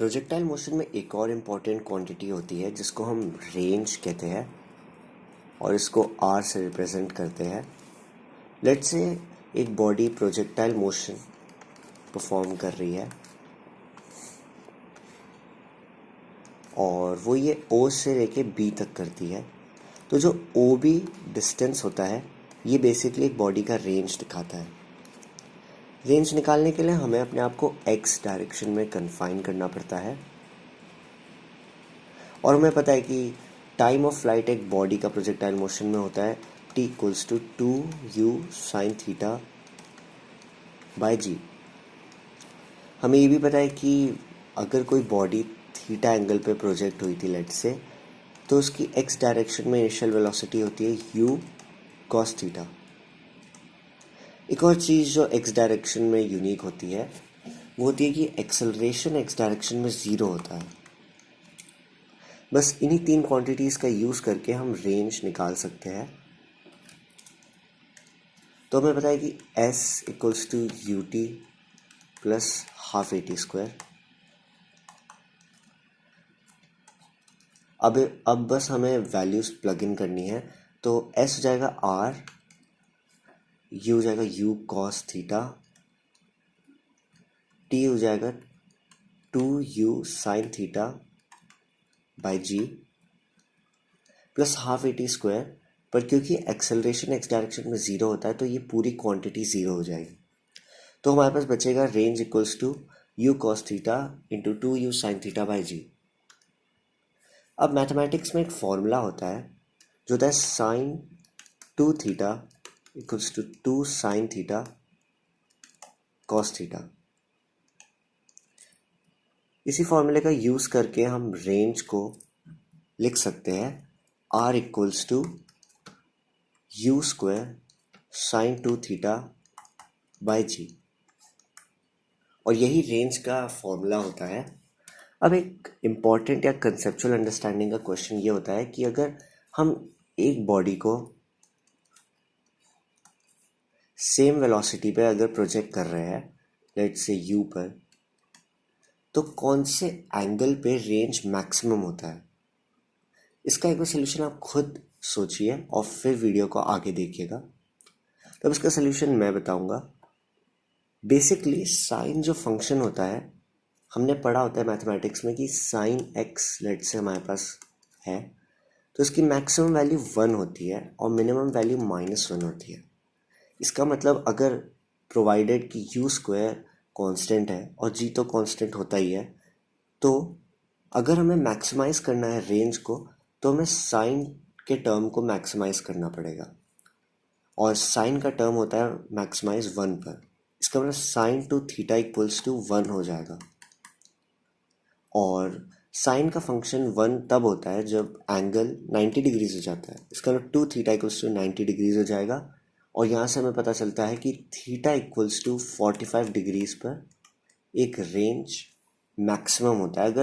Projectile motion में एक और इम्पॉर्टेंट क्वांटिटी होती है जिसको हम रेंज कहते हैं और इसको आर से रिप्रेजेंट करते हैं। लेट्स से एक बॉडी प्रोजेक्टाइल मोशन परफॉर्म कर रही है और वो ये ओ से लेके बी तक करती है। तो जो ओ बी डिस्टेंस होता है ये बेसिकली एक बॉडी का रेंज दिखाता है। रेंज निकालने के लिए हमें अपने आप को एक्स डायरेक्शन में कन्फाइन करना पड़ता है और हमें पता है कि टाइम ऑफ फ्लाइट एक बॉडी का प्रोजेक्टाइल मोशन में होता है t equals to 2u sine theta by g. हमें ये भी पता है कि अगर कोई बॉडी थीटा एंगल पे प्रोजेक्ट हुई थी लेट्स से, तो उसकी एक्स डायरेक्शन में इनिशियल वेलोसिटी होती है u cos थीटा। एक और चीज़ जो एक्स डायरेक्शन में यूनिक होती है वो होती है कि एक्सेलरेशन एक्स डायरेक्शन में ज़ीरो होता है। बस इन्हीं तीन क्वांटिटीज़ का यूज़ करके हम रेंज निकाल सकते हैं। तो हमें पता है कि s equals to u t plus half a t square. अब बस हमें वैल्यूज़ प्लग इन करनी है। तो s हो जाएगा r, u हो जाएगा u cos थीटा, t हो जाएगा 2u sine theta by g plus half a t square. पर क्योंकि एक्सेलरेशन एक्स डायरेक्शन में ज़ीरो होता है तो ये पूरी क्वांटिटी ज़ीरो हो जाएगी। तो हमारे पास बचेगा range equals to u cos theta into 2u sine theta by g. अब मैथमेटिक्स में एक फॉर्मूला होता है जो होता है sine 2 theta equals to 2 sine theta cos theta. इसी फॉर्मूले का यूज़ करके हम रेंज को लिख सकते हैं r equals to u square sine 2 theta by g, और यही रेंज का फॉर्मूला होता है। अब एक इम्पॉर्टेंट या कंसेप्चुअल अंडरस्टैंडिंग का क्वेश्चन ये होता है कि अगर हम एक बॉडी को सेम वेलोसिटी पे अगर प्रोजेक्ट कर रहे हैं लेट्स से u पर, तो कौन से एंगल पे रेंज मैक्सिमम होता है। इसका एक बार सोल्यूशन आप खुद सोचिए और फिर वीडियो को आगे देखिएगा। तब इसका सोल्यूशन मैं बताऊंगा। बेसिकली साइन जो फंक्शन होता है हमने पढ़ा होता है मैथमेटिक्स में कि साइन एक्स लेट से हमारे पास है तो इसकी मैक्सिमम वैल्यू 1 होती है और मिनिमम वैल्यू -1 होती है। इसका मतलब अगर प्रोवाइडेड कि यू स्क्वायर कांस्टेंट है और जी तो कांस्टेंट होता ही है, तो अगर हमें मैक्सिमाइज करना है रेंज को तो हमें साइन के टर्म को मैक्सिमाइज करना पड़ेगा और साइन का टर्म होता है मैक्सिमाइज 1 पर। इसका मतलब sine two theta equals to 1 हो जाएगा और साइन का फंक्शन 1 तब होता है जब एंगल 90 डिग्रीज हो जाता है। इसका मतलब 2 थीटा इक्वल्स टू 90 डिग्रीज हो जाएगा और यहाँ से हमें पता चलता है कि थीटा इक्वल्स टू 45 डिग्रीज पर एक रेंज मैक्सिमम होता है। अगर